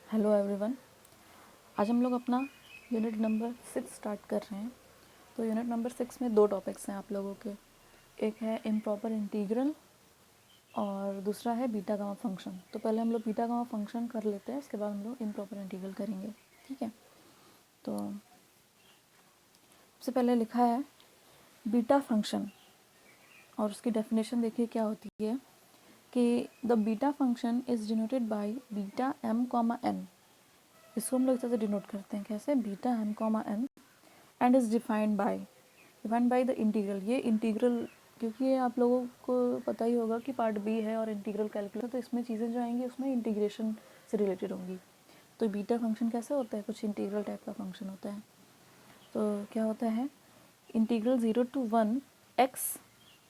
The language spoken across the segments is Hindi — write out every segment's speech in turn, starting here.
Hello everyone. आज हम लोग अपना यूनिट नंबर 6 स्टार्ट कर रहे हैं। तो यूनिट नंबर 6 में दो टॉपिक्स हैं आप लोगों के। एक है इम्प्रॉपर इंटीग्रल और दूसरा है बीटा गामा फंक्शन। तो पहले हम लोग बीटा गामा फंक्शन कर लेते हैं, उसके बाद हम लोग इम्प्रॉपर इंटीग्रल करेंगे। ठीक है। तो सबसे पहले लिखा है बीटा फंक्शन और उसकी डेफिनेशन देखिए क्या होती है कि the beta function is denoted by beta M comma N. इसको हम लोग इस तरह से डिनोट करते हैं, कैसे? Beta M comma N and is defined by the integral. ये इंटीग्रल, क्योंकि ये आप लोगों को पता ही होगा कि पार्ट बी है और इंटीग्रल कैलकुलस, तो इसमें चीज़ें जो आएंगी उसमें इंटीग्रेशन से रिलेटेड होंगी। तो बीटा फंक्शन कैसे होता है? कुछ इंटीग्रल टाइप का फंक्शन होता है। तो क्या होता है? इंटीग्रल 0 to 1 एक्स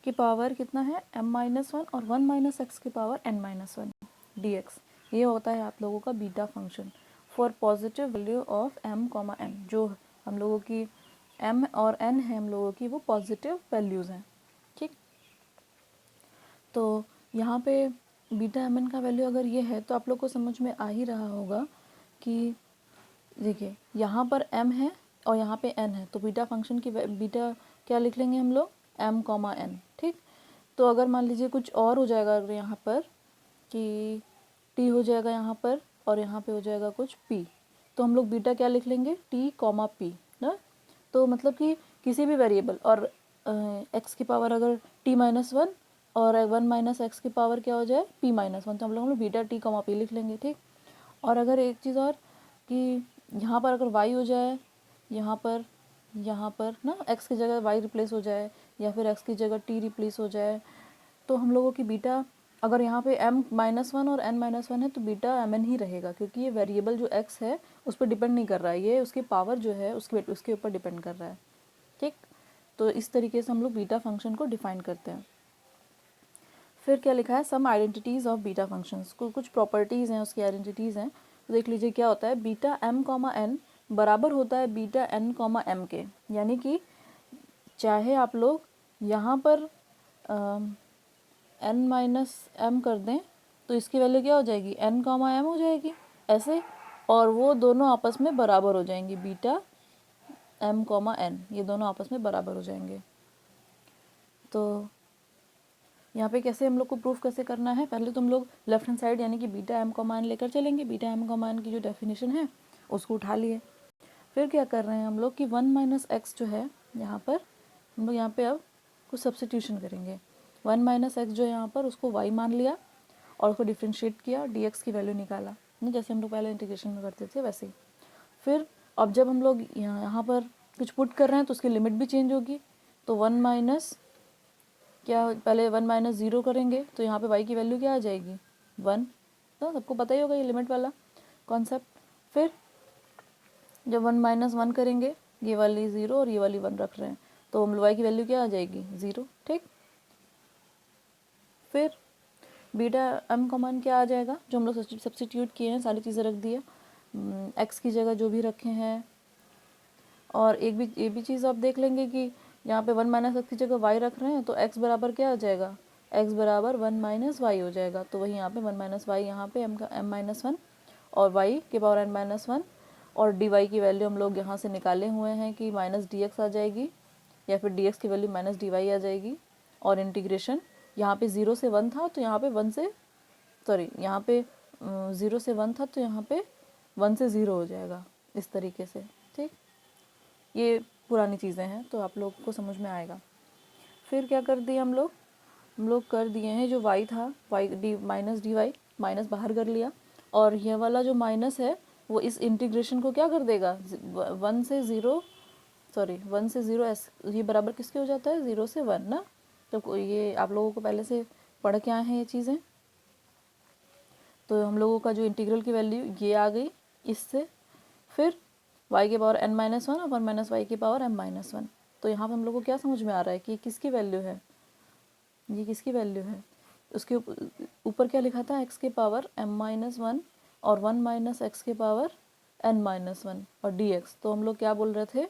की पावर कितना है? m-1 और 1 माइनस एक्स की पावर n-1 dx। ये होता है आप लोगों का beta function for positive value of m, n। जो हम लोगों की m और n है, हम लोगों की वो पॉजिटिव वैल्यूज़ हैं। ठीक। तो यहाँ पे बीटा एम एन का वैल्यू अगर ये है तो आप लोग को समझ में आ ही रहा होगा कि देखिए यहाँ पर m है और यहाँ पे n है, तो बीटा फंक्शन की बीटा क्या लिख लेंगे हम लोग? m, n। ठीक। तो अगर मान लीजिए कुछ और हो जाएगा अगर यहाँ पर कि t हो जाएगा यहाँ पर और यहाँ पे हो जाएगा कुछ p, तो हम लोग बीटा क्या लिख लेंगे? t, p ना। तो मतलब कि किसी भी वेरिएबल और x की पावर अगर t-1 और 1 माइनस एक्स की पावर क्या हो जाए? p-1, तो हम लोग बीटा t, p लिख लेंगे। ठीक। और अगर एक चीज़ और कि यहाँ पर अगर y हो जाए, यहाँ पर ना x की जगह y रिप्लेस हो जाए या फिर x की जगह t रिप्लेस हो जाए, तो हम लोगों की बीटा अगर यहाँ पे m-1 और n-1 है तो बीटा mn ही रहेगा, क्योंकि ये वेरिएबल जो x है उस पर डिपेंड नहीं कर रहा है, ये उसकी पावर जो है उसके ऊपर डिपेंड कर रहा है। ठीक। तो इस तरीके से हम लोग बीटा फंक्शन को डिफाइन करते हैं। फिर क्या लिखा है? सम आइडेंटिटीज़ ऑफ बीटा फंक्शंस। को कुछ प्रॉपर्टीज़ हैं, उसकी आइडेंटिटीज़ हैं। तो देख लीजिए क्या होता है। बीटा m, n बराबर होता है बीटा n, m के। यानी कि चाहे आप लोग यहाँ पर n-m कर दें तो इसकी वैल्यू क्या हो जाएगी? n, m हो जाएगी ऐसे, और वो दोनों आपस में बराबर हो जाएंगी। बीटा m, n ये दोनों आपस में बराबर हो जाएंगे। तो यहाँ पे कैसे हम लोग को प्रूफ कैसे करना है? पहले तो हम लोग लेफ्ट हैंड साइड यानी कि बीटा m, n लेकर चलेंगे। बीटा m, n की जो डेफिनेशन है उसको उठा लिए। फिर क्या कर रहे हैं हम लोग कि 1 माइनस एक्स जो है यहाँ पर, हम लोग यहाँ पे अब कुछ सब्स्टिट्यूशन करेंगे। 1 माइनस एक्स जो है यहाँ पर उसको y मान लिया और उसको डिफ्रेंशिएट किया, dx की वैल्यू निकाला ना, जैसे हम लोग पहले इंटीग्रेशन में करते थे वैसे ही। फिर अब जब हम लोग यहाँ पर कुछ पुट कर रहे हैं तो उसकी लिमिट भी चेंज होगी। तो 1 माइनस क्या, पहले 1 माइनस 0 करेंगे तो यहाँ पे y की वैल्यू क्या आ जाएगी? 1। तो सबको पता ही होगा ये लिमिट वाला कॉन्सेप्ट। फिर जब 1 माइनस 1 करेंगे, ये वाली 0 और ये वाली 1 रख रहे हैं, तो हम y की वैल्यू क्या आ जाएगी? 0। ठीक। फिर बीटा m, n क्या आ जाएगा? जो हम लोग सब्स्टिट्यूट किए हैं, सारी चीज़ें रख दी है, x की जगह जो भी रखे हैं। और ये भी चीज़ आप देख लेंगे कि यहाँ पे 1 माइनस एक्स की जगह y रख रहे हैं तो x बराबर क्या आ जाएगा? x बराबर 1 माइनस वाई हो जाएगा। तो वही यहाँ पे 1 माइनस वाई, यहाँ पे m-1 और y के पावर n-1, और dy की वैल्यू हम लोग यहाँ से निकाले हुए हैं कि माइनस dx आ जाएगी या फिर dx की वैल्यू माइनस dy आ जाएगी। और इंटीग्रेशन यहाँ पे 0 से 1 था तो यहाँ पे 1 से यहाँ पे 0 से 1 था तो यहाँ पे 1 से 0 हो जाएगा, इस तरीके से। ठीक। ये पुरानी चीज़ें हैं तो आप लोग को समझ में आएगा। फिर क्या कर दिए हम लोग कर दिए हैं जो y था, माइनस dy, माइनस बाहर कर लिया, और ये वाला जो माइनस है वो इस इंटीग्रेशन को क्या कर देगा? 1 से 0 ये बराबर किसके हो जाता है? 0 से 1 ना। तो ये आप लोगों को पहले से पढ़ के आए हैं ये चीज़ें। तो हम लोगों का जो इंटीग्रल की वैल्यू ये आ गई इससे। फिर y के पावर n-1 और 1 माइनस वाई की पावर m-1। तो यहाँ पर हम लोग को क्या समझ में आ रहा है कि किसकी वैल्यू है? ये किसकी वैल्यू है? उसके ऊपर क्या लिखा था? x के पावर m-1 और 1 माइनस एक्स के पावर n-1 और dx। तो हम लोग क्या बोल रहे थे?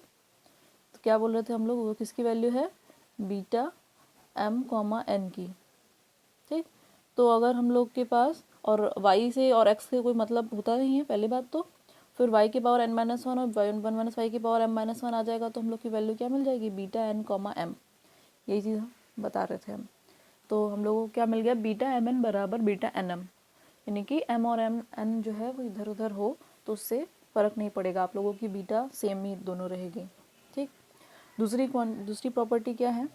हम लोग वो किसकी वैल्यू है? बीटा m, n की। ठीक। तो अगर हम लोग के पास और y से और x से कोई मतलब होता नहीं है पहली बात तो। फिर y की पावर n माइनस वन और 1 माइनस वाई की पावर m माइनस वन आ जाएगा, तो हम लोग की वैल्यू क्या मिल जाएगी, बीटा n कॉमा m। यही चीज़ बता रहे थे हम। तो हम लोगों को क्या मिल गया, बीटा एम एन बराबर बीटा एन एम, यानी कि m और n जो है वो इधर उधर हो तो उससे फ़र्क नहीं पड़ेगा, आप लोगों की बीटा सेम ही दोनों रहेगी। ठीक। दूसरी प्रॉपर्टी क्या है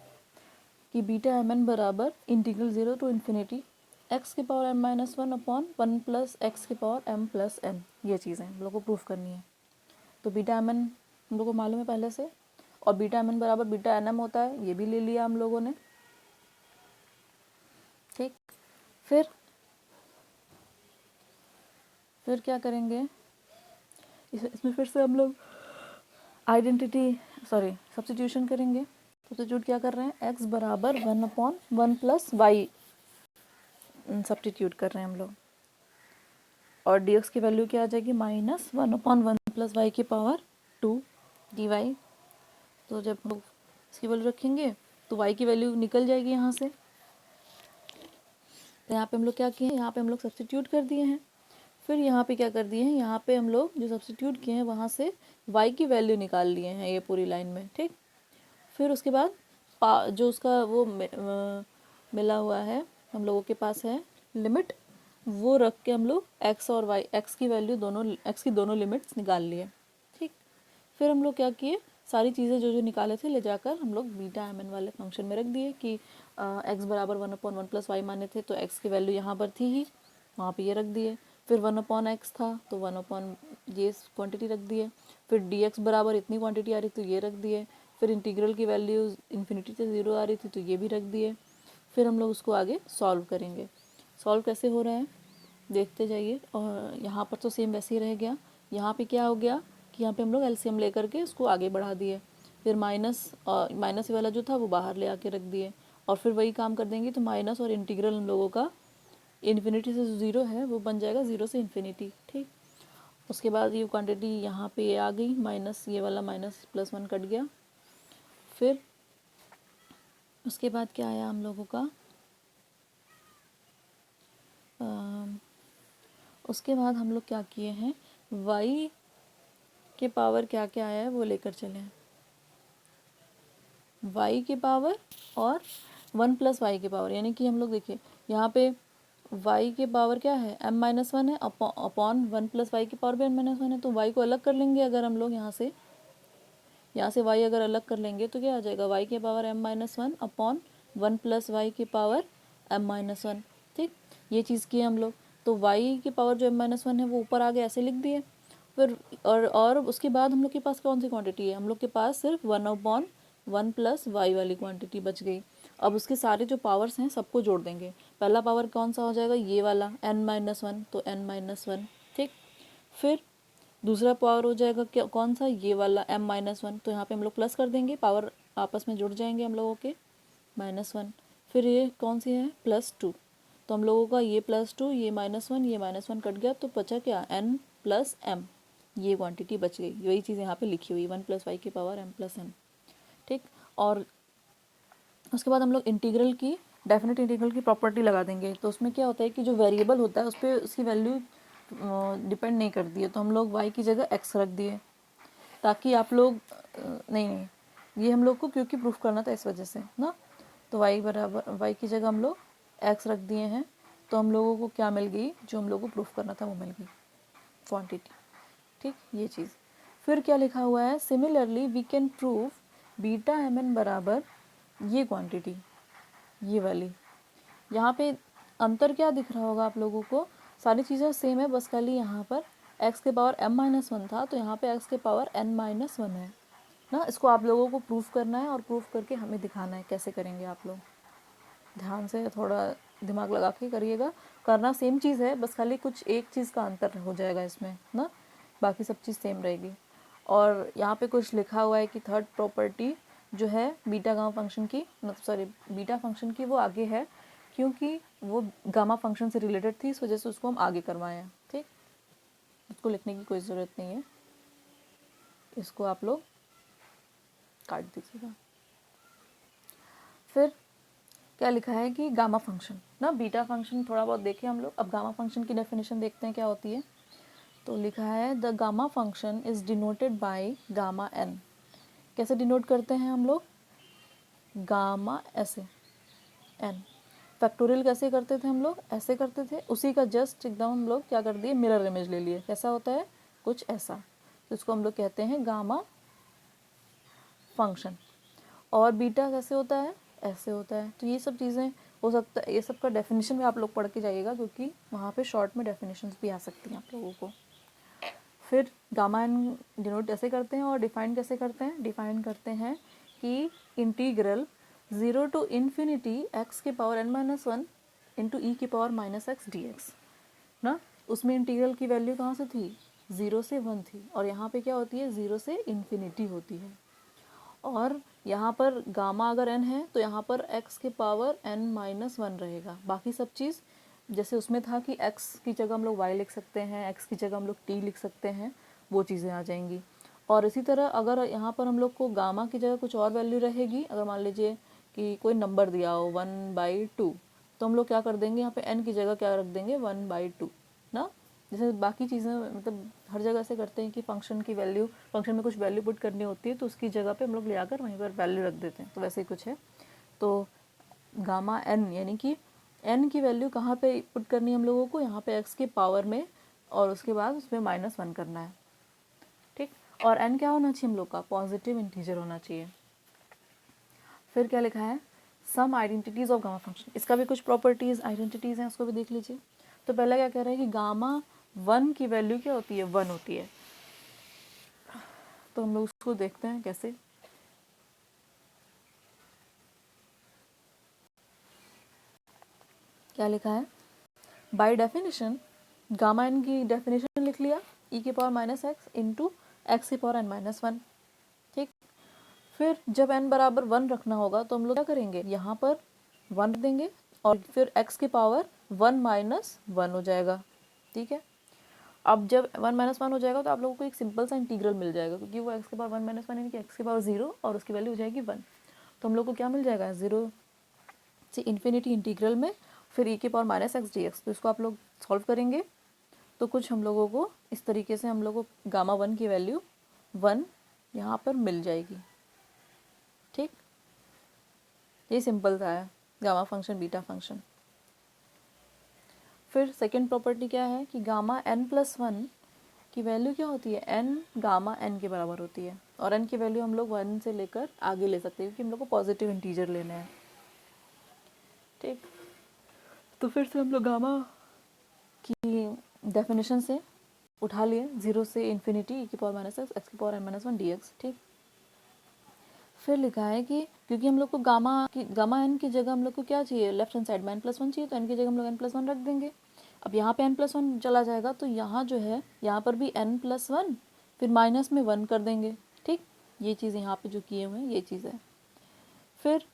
कि बीटा एम एन बराबर इंटीग्रल 0 टू इन्फिनिटी एक्स की power m minus one upon 1 plus x की पावर m प्लस n। ये चीज़ें हम लोग को प्रूफ करनी है। तो बीटा एम एन हम लोग को मालूम है पहले से, और बीटा एम एन बराबर बीटा एन एम होता है, ये भी ले लिया हम लोगों ने। ठीक। फिर क्या करेंगे, इसमें फिर से हम लोग सब्स्टिट्यूशन करेंगे। सब्स्टिट्यूट क्या कर रहे हैं, x बराबर 1 अपॉन 1 प्लस वाई सब्स्टिट्यूट कर रहे हैं हम लोग, और dx की वैल्यू क्या आ जाएगी, माइनस 1 अपॉन 1 प्लस वाई की पावर 2 dy। तो जब हम लोग इसकी वैल्यू रखेंगे तो y की वैल्यू निकल जाएगी यहाँ से। तो यहाँ पे हम लोग क्या किए हैं, यहाँ पे हम लोग सब्स्टिट्यूट कर दिए हैं। फिर यहाँ पे क्या कर दिए हैं, यहाँ पे हम लोग जो सब्स्टिट्यूट किए हैं वहाँ से y की वैल्यू निकाल लिए हैं ये पूरी लाइन में। ठीक। फिर उसके बाद जो उसका वो मिला हुआ है हम लोगों के पास है लिमिट, वो रख के हम लोग x और y, x की वैल्यू दोनों, x की दोनों लिमिट्स निकाल लिए। ठीक। फिर हम लोग क्या किए, सारी चीज़ें जो जो निकाले थे ले जाकर हम लोग बीटा एम एन वाले फंक्शन में रख दिए कि x बराबर 1 अपॉन 1 प्लस वाई माने थे, तो x की वैल्यू यहाँ पर थी ही, वहाँ पे ये रख दिए। फिर 1 अपॉन एक्स था तो 1 अपॉन ये क्वांटिटी रख दिए। फिर dx बराबर इतनी क्वांटिटी आ रही तो ये रख दिए। फिर इंटीग्रल की वैल्यू इन्फिनिटी से 0 आ रही थी तो ये भी रख दिए। फिर हम लोग उसको आगे सॉल्व करेंगे। सॉल्व कैसे हो रहा है देखते जाइए। और यहाँ पर तो सेम वैसे ही रह गया। यहाँ पे क्या हो गया कि यहाँ पे हम लोग एलसीएम लेकर के उसको आगे बढ़ा दिए। फिर माइनस वाला जो था वो बाहर ले आके रख दिए, और फिर वही काम कर देंगे तो माइनस और इंटीग्रल हम लोगों का इन्फिनिटी से जो 0 है वो बन जाएगा 0 से इन्फिनिटी। ठीक। उसके बाद ये क्वांटिटी यहाँ पे ये आ गई, माइनस ये वाला माइनस प्लस 1 कट गया। फिर उसके बाद क्या आया हम लोगों का, उसके बाद हम लोग क्या किए हैं, y के पावर क्या क्या आया है वो लेकर चले हैं। y की पावर और 1 प्लस वाई की पावर, यानी कि हम लोग देखिए यहाँ पे y के पावर क्या है, m माइनस वन है, अपॉन 1 प्लस वाई की पावर भी m माइनस वन है। तो y को अलग कर लेंगे अगर हम लोग यहाँ से y अगर अलग कर लेंगे तो क्या आ जाएगा, y के power m minus one upon 1 plus Y की पावर m माइनस वन। ठीक। ये चीज़ की हम लोग, तो y की पावर जो m माइनस वन है वो ऊपर आगे ऐसे लिख दिए। फिर और उसके बाद हम लोग के पास कौन सी क्वांटिटी है, हम लोग के पास सिर्फ 1 अपॉन 1 प्लस वाई वाली क्वांटिटी बच गई। अब उसके सारे जो पावर्स हैं सबको जोड़ देंगे। पहला पावर कौन सा हो जाएगा, ये वाला n माइनस वन, तो n माइनस वन। ठीक। फिर दूसरा पावर हो जाएगा क्या, कौन सा, ये वाला m माइनस वन, तो यहाँ पे हम लोग प्लस कर देंगे, पावर आपस में जुड़ जाएंगे हम लोगों के, माइनस वन। फिर ये कौन सी है, प्लस टू, तो हम लोगों का ये प्लस टू, ये माइनस वन कट गया, तो बचा क्या, n प्लस m, ये क्वांटिटी बच गई। वही चीज़ यहाँ पे लिखी हुई, 1 प्लस वाई की पावर m प्लस n। ठीक। और उसके बाद हम लोग इंटीग्रल की, डेफिनेट इंटीग्रल की प्रॉपर्टी लगा देंगे। तो उसमें क्या होता है कि जो वेरिएबल होता है उस पर उसकी वैल्यू डिपेंड नहीं करती है, तो हम लोग y की जगह x रख दिए ताकि आप लोग नहीं ये हम लोग को क्योंकि प्रूफ करना था इस वजह से ना, तो y बराबर y की जगह हम लोग x रख दिए हैं। तो हम लोगों को क्या मिल गई, जो हम लोगों को प्रूफ करना था वो मिल गई, क्वांटिटी। ठीक। ये चीज़। फिर क्या लिखा हुआ है, similarly we can prove beta M N बराबर ये क्वांटिटी, ये वाली। यहाँ पे अंतर क्या दिख रहा होगा आप लोगों को, सारी चीज़ें सेम है, बस खाली यहाँ पर x के पावर m माइनस वन था तो यहाँ पे x के पावर n माइनस वन है ना। इसको आप लोगों को प्रूफ करना है और प्रूफ करके हमें दिखाना है। कैसे करेंगे आप लोग, ध्यान से थोड़ा दिमाग लगा के करिएगा। करना सेम चीज़ है, बस खाली कुछ एक चीज़ का अंतर हो जाएगा इसमें ना, बाकी सब चीज़ सेम रहेगी। और यहाँ पे कुछ लिखा हुआ है कि थर्ड प्रॉपर्टी जो है बीटा गामा फंक्शन की, बीटा फंक्शन की, वो आगे है क्योंकि वो गामा फंक्शन से रिलेटेड थी, इस वजह से उसको हम आगे करवाए हैं। ठीक। उसको लिखने की कोई ज़रूरत नहीं है, इसको आप लोग काट दीजिएगा। फिर क्या लिखा है कि गामा फंक्शन ना, बीटा फंक्शन थोड़ा बहुत देखे हम लोग। अब गामा फंक्शन की डेफिनेशन देखते हैं क्या होती है। तो लिखा है the gamma function is denoted by gamma N. कैसे डिनोट करते हैं हम लोग, गामा ऐसे एन। फैक्टोरियल कैसे करते थे हम लोग, ऐसे करते थे, उसी का जस्ट एकदम हम लोग क्या कर दिए, मिरर इमेज ले लिए। कैसा होता है, कुछ ऐसा। तो इसको हम लोग कहते हैं गामा फंक्शन। और बीटा कैसे होता है, ऐसे होता है। तो ये सब चीज़ें हो सकता है, ये सब का डेफिनेशन भी आप लोग पढ़ के जाइएगा, क्योंकि वहाँ पे शॉर्ट में डेफिनेशंस भी आ सकती हैं आप लोगों को। फिर गामा एन डिनोट ऐसे करते हैं, और डिफाइन कैसे करते हैं, डिफाइन करते हैं कि इंटीग्रल 0 टू इन्फिनिटी एक्स के power n minus one into e की power minus x d x ना। उसमें इंटीग्रल की वैल्यू कहाँ से थी, 0 से 1 थी, और यहाँ पे क्या होती है, 0 से इन्फिनिटी होती है। और यहाँ पर गामा अगर n है तो यहाँ पर x के पावर n माइनस वन रहेगा। बाकी सब चीज़ जैसे उसमें था कि x की जगह हम लोग y लिख सकते हैं, x की जगह हम लोग t लिख सकते हैं, वो चीज़ें आ जाएंगी। और इसी तरह अगर यहाँ पर हम लोग को गामा की जगह कुछ और वैल्यू रहेगी, अगर मान लीजिए कि कोई नंबर दिया हो 1/2, तो हम लोग क्या कर देंगे, यहाँ पे n की जगह क्या रख देंगे, 1/2 ना। जैसे बाकी चीज़ें मतलब हर जगह से करते हैं कि फंक्शन की वैल्यू, फंक्शन में कुछ वैल्यू पुट करनी होती है तो उसकी जगह पे हम लोग ले आकर वहीं पर वैल्यू रख देते हैं, तो वैसे ही कुछ है। तो गामा एन यानी कि एन की वैल्यू कहाँ पे पुट करनी है हम लोगों को, यहाँ पे एक्स के पावर में, और उसके बाद उसमें -1 करना है, ठीक। और एन क्या होना चाहिए हम लोग का, पॉजिटिव इंटीजर होना चाहिए। फिर क्या लिखा है, सम आइडेंटिटीज ऑफ गामा फंक्शन। इसका भी कुछ प्रॉपर्टीज आइडेंटिटीज हैं, उसको भी देख लीजिए। तो पहला क्या कह रहा है कि गामा 1 की वैल्यू क्या होती है, 1 होती है। तो हम लोग उसको देखते हैं कैसे। क्या लिखा है, बाय डेफिनेशन गामा एन की डेफिनेशन लिख लिया, ई की power minus x into x की पावर n माइनस वन, ठीक। फिर जब n बराबर 1 रखना होगा तो हम लोग क्या करेंगे, यहाँ पर 1 रख देंगे, और फिर x की पावर 1 माइनस वन हो जाएगा, ठीक है। अब जब 1 माइनस वन हो जाएगा तो आप लोगों को एक सिंपल सा इंटीग्रल मिल जाएगा, क्योंकि वो x के पावर 1 माइनस वन यानी कि x के पावर 0 और उसकी वैल्यू हो जाएगी 1। तो हम लोग को क्या मिल जाएगा, 0 से इन्फिनिटी इंटीग्रल में फिर e की power minus x d x. तो इसको आप लोग सॉल्व करेंगे तो कुछ हम लोगों को इस तरीके से हम लोग को गामा 1 की वैल्यू 1 यहाँ पर मिल जाएगी, ठीक। ये सिंपल था गामा फंक्शन बीटा फंक्शन। फिर सेकंड प्रॉपर्टी क्या है कि गामा n प्लस वन की वैल्यू क्या होती है, n गामा n के बराबर होती है। और n की वैल्यू हम लोग 1 से लेकर आगे ले सकते हैं, क्योंकि हम लोग को पॉजिटिव इंटीजर लेना है, ठीक। तो फिर से हम लोग गामा की डेफिनेशन से उठा लिए, 0 से इन्फिनिटी ई की पावर माइनस एक्स, एक्स की power n minus one D x, ठीक। फिर लिखा है कि क्योंकि हम लोग को गामा एन की जगह हम लोग को क्या चाहिए, लेफ्ट हैंड साइड में n+1 चाहिए, तो n की जगह हम लोग n+1 रख देंगे। अब यहाँ पे n+1 चला जाएगा तो यहाँ जो है, यहाँ पर भी n+1 फिर माइनस में 1 कर देंगे, ठीक। ये चीज़ यहाँ पे जो किए हुए हैं ये चीज़ है। फिर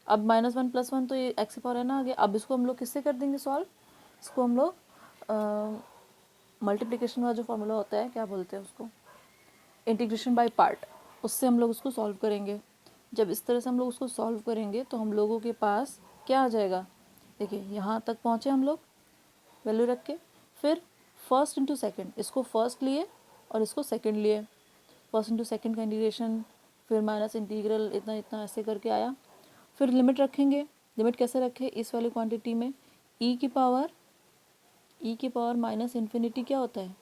अब -1 + 1 तो ये एक्स की पावर n आ गया। अब इसको हम लोग किससे कर देंगे सॉल्व, इसको हम लोग मल्टीप्लिकेशन वाला जो फॉर्मूला होता है क्या बोलते हैं उसको, इंटीग्रेशन बाय पार्ट, उससे हम लोग उसको सॉल्व करेंगे। जब इस तरह से हम लोग उसको सॉल्व करेंगे तो हम लोगों के पास क्या आ जाएगा, देखिए यहाँ तक पहुँचे हम लोग वैल्यू रख के। फिर फर्स्ट इंटू सेकेंड, इसको फर्स्ट लिए और इसको सेकेंड लिए, फर्स्ट इंटू सेकेंड का इंटीग्रेशन, फिर माइनस इंटीग्रल इतना इतना ऐसे करके आया। फिर लिमिट रखेंगे, लिमिट कैसे रखें, इस वाली क्वांटिटी में ई की पावर माइनस इन्फिनिटी क्या होता है,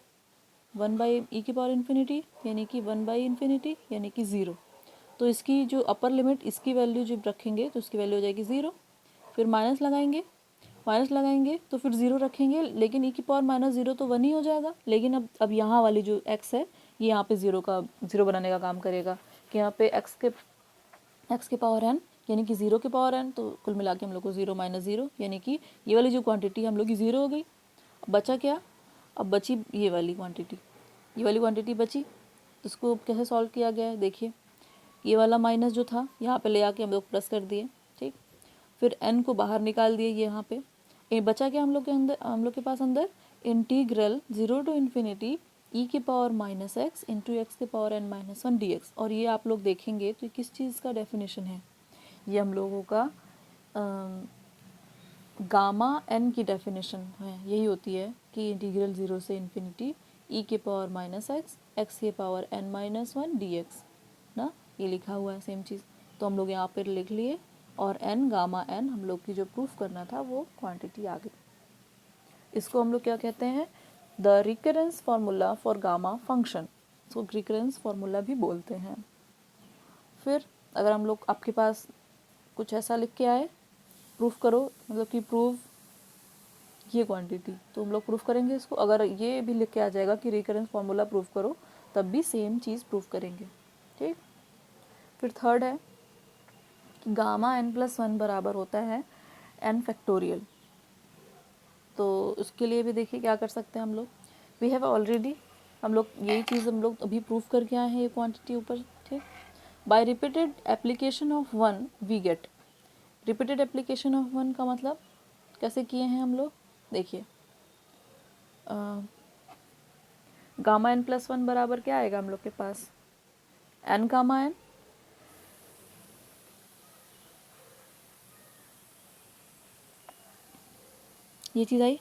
1/e की पावर इन्फिनिटी, यानी कि 1/∞ यानी कि 0। तो इसकी जो अपर लिमिट, इसकी वैल्यू जब रखेंगे तो इसकी वैल्यू हो जाएगी 0। फिर माइनस लगाएंगे तो फिर 0 रखेंगे, लेकिन e की पावर -0 तो 1 ही हो जाएगा। लेकिन अब यहाँ वाली जो x है ये यहाँ पे 0 बनाने का काम करेगा, कि यहाँ पे x के पावर n यानी कि 0 के पावर n, तो कुल मिला के हम लोग को 0 - 0 यानी कि ये वाली जो क्वांटिटी हम लोग की 0 हो गई। अब बचा क्या, अब बची ये वाली क्वांटिटी बची। इसको कैसे सॉल्व किया गया है, देखिए ये वाला माइनस जो था यहाँ पे ले आके हम लोग प्लस कर दिए, ठीक। फिर n को बाहर निकाल दिए, ये यहाँ पे ये बचा क्या हम लोग के पास अंदर, इंटीग्रल 0 टू इन्फिनिटी e की पावर -x इंटू एक्स की power n minus one D x. और ये आप लोग देखेंगे तो किस चीज़ का डेफिनेशन है, ये हम लोगों का गामा एन की डेफिनेशन है यही होती है कि इंटीग्रल 0 से इन्फिनिटी e के पावर माइनस एक्स के power n minus one D x ना, ये लिखा हुआ है सेम चीज़। तो हम लोग यहाँ पर लिख लिए और n गामा n हम लोग की जो प्रूफ करना था वो क्वांटिटी आ गई। इसको हम लोग क्या कहते हैं, the recurrence formula for gamma function, इसको रिकरेंस फार्मूला भी बोलते हैं। फिर अगर हम लोग आपके पास कुछ ऐसा लिख के आए, प्रूफ करो, मतलब कि प्रूफ ये क्वांटिटी, तो हम लोग प्रूफ करेंगे इसको। अगर ये भी लिख के आ जाएगा कि रिकरेंस फार्मूला प्रूफ करो, तब भी सेम चीज़ प्रूफ करेंगे। ठीक। फिर थर्ड है कि गामा n प्लस वन बराबर होता है n फैक्टोरियल। तो उसके लिए भी देखिए क्या कर सकते हैं हम लोग, वी हैव ऑलरेडी, हम लोग यही चीज़ हम लोग अभी प्रूफ करके आए हैं ये क्वांटिटी ऊपर। ठीक। By repeated application of one we get, repeated application of one का मतलब कैसे किए हैं हम लोग, देखिए गामा एन प्लस वन बराबर क्या आएगा हम लोग के पास, एन गामा एन ये चीज़ आई।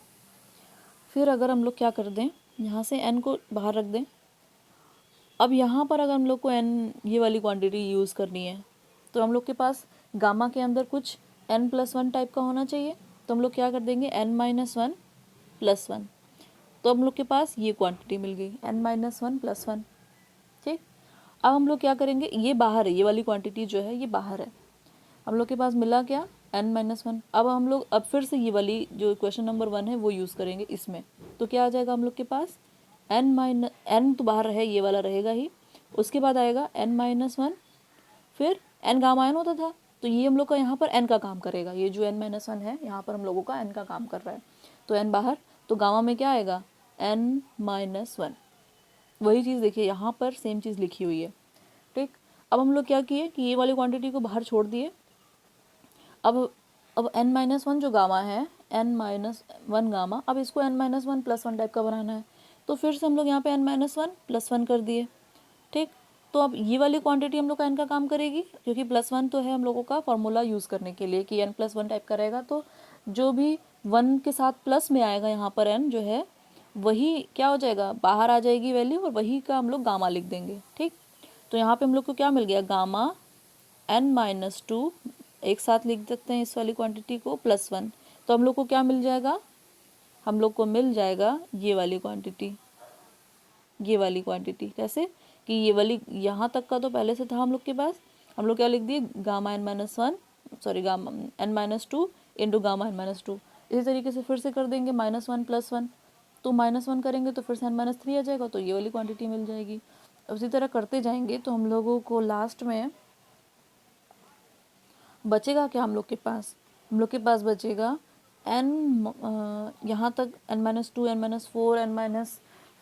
फिर अगर हम लोग क्या कर दें, यहाँ से n को बाहर रख दें। अब यहाँ पर अगर हम लोग को n ये वाली क्वांटिटी यूज़ करनी है, तो हम लोग के पास गामा के अंदर कुछ n प्लस वन टाइप का होना चाहिए। तो हम लोग क्या कर देंगे, n minus one plus one, तो हम लोग के पास ये क्वांटिटी मिल गई n minus one plus one. ठीक। अब हम लोग क्या करेंगे, ये बाहर है, ये वाली क्वांटिटी जो है ये बाहर है, हम लोग के पास मिला क्या, n माइनस वन। अब हम लोग अब फिर से ये वाली जो क्वेश्चन नंबर 1 है वो यूज़ करेंगे इसमें। तो क्या आ जाएगा हम लोग के पास, n तो बाहर है, ये वाला रहेगा ही, उसके बाद आएगा n माइनस वन, फिर n गामा n होता था, तो ये हम लोग का यहाँ पर n का काम करेगा, ये जो n माइनस वन है यहाँ पर हम लोगों का n का काम कर रहा है। तो n बाहर, तो गामा में क्या आएगा, n माइनस वन। वही चीज़ देखिए यहाँ पर सेम चीज़ लिखी हुई है। ठीक। अब हम लोग क्या किए कि ये वाली क्वांटिटी को बाहर छोड़ दिए। अब n माइनस वन जो गामा है, n माइनस वन गामा, अब इसको n minus one plus one type का बनाना है, तो फिर से हम लोग यहाँ पे n minus one plus one कर दिए। ठीक। तो अब ये वाली क्वांटिटी हम लोग का n का काम करेगी, क्योंकि प्लस वन तो है हम लोगों का फॉर्मूला यूज़ करने के लिए कि n प्लस वन टाइप का रहेगा, तो जो भी वन के साथ प्लस में आएगा यहाँ पर n जो है वही क्या हो जाएगा, बाहर आ जाएगी वैल्यू, और वही का हम लोग गामा लिख देंगे। ठीक। तो यहाँ पे हम लोग को क्या मिल गया, गामा n माइनस टू, एक साथ लिख सकते हैं इस वाली क्वांटिटी को, प्लस वन। तो हम लोग को क्या मिल जाएगा, हम लोग को मिल जाएगा ये वाली क्वांटिटी, ये वाली क्वांटिटी कैसे कि ये वाली यहाँ तक का तो पहले से था हम लोग के पास, हम लोग क्या लिख दिए, gamma n minus one, sorry gamma n minus two into gamma n minus two. इसी तरीके से फिर से कर देंगे माइनस वन प्लस वन, तो माइनस वन करेंगे तो फिर से n माइनस थ्री आ जाएगा, तो ये वाली क्वांटिटी मिल जाएगी। उसी तरह करते जाएंगे तो हम लोगों को लास्ट में बचेगा क्या, हम लोग के पास, हम लोग के पास बचेगा n, यहाँ तक n minus two, n minus four, n minus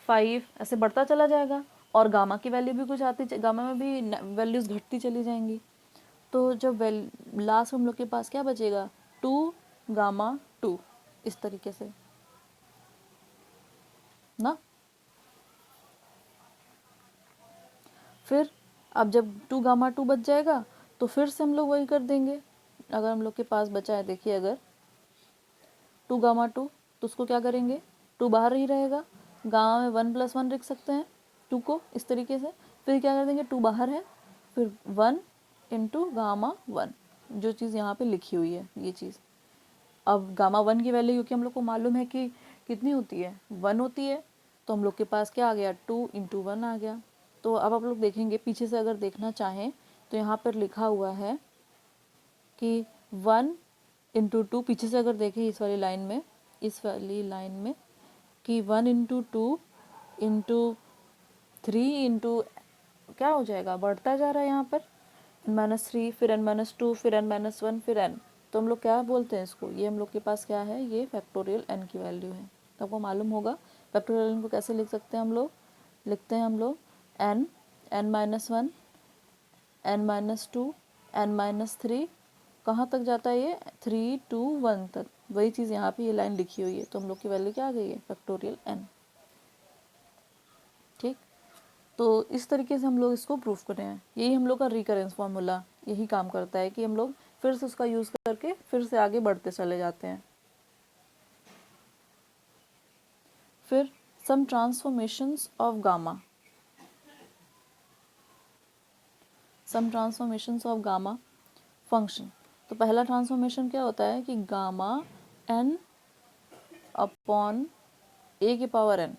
five, ऐसे बढ़ता चला जाएगा, और गामा की वैल्यू भी कुछ आती, गामा में भी वैल्यूज़ घटती चली जाएंगी। तो जब लास्ट हम लोग के पास क्या बचेगा, टू गामा टू, इस तरीके से ना। फिर अब जब टू गामा टू बच जाएगा तो फिर से हम लोग वही कर देंगे। अगर हम लोग के पास बचा है, देखिए अगर टू गामा टू, तो उसको क्या करेंगे, टू बाहर ही रहेगा, गामा में वन प्लस वन लिख सकते हैं टू को इस तरीके से। फिर क्या कर देंगे, टू बाहर है, फिर वन इंटू गामा वन, जो चीज़ यहाँ पे लिखी हुई है ये चीज़। अब गामा वन की वैल्यू क्योंकि हम लोग को मालूम है कि कितनी होती है, वन होती है, तो हम लोग के पास क्या आ गया, टू इंटू वन आ गया। तो अब आप लोग देखेंगे पीछे से अगर देखना चाहें तो यहाँ पर लिखा हुआ है कि वन इंटू टू, पीछे से अगर देखें इस वाली लाइन में, इस वाली लाइन में कि one into two into three into क्या हो जाएगा, बढ़ता जा रहा है यहाँ पर n माइनस थ्री, फिर n माइनस टू, फिर n माइनस वन, फिर n। तो हम लोग क्या बोलते हैं इसको, ये हम लोग के पास क्या है, ये फैक्टोरियल n की वैल्यू है। तो आपको मालूम होगा फैक्टोरियल n को कैसे लिख सकते हैं हम लोग, लिखते हैं हम लोग n minus one, n minus two, n minus three, कहाँ तक जाता है ये, थ्री टू वन तक। वही चीज़ यहाँ पे ये लाइन लिखी हुई है, तो हम लोग की वैल्यू क्या आ गई है, फैक्टोरियल n। ठीक। तो इस तरीके से हम लोग इसको प्रूफ कर रहे हैं, यही हम लोग का रिकरेंस फार्मूला यही काम करता है कि हम लोग फिर से उसका यूज़ करके फिर से आगे बढ़ते चले जाते हैं। फिर some transformations of gamma, some transformations of gamma function. तो पहला ट्रांसफॉर्मेशन क्या होता है कि गामा n अपॉन a की पावर n,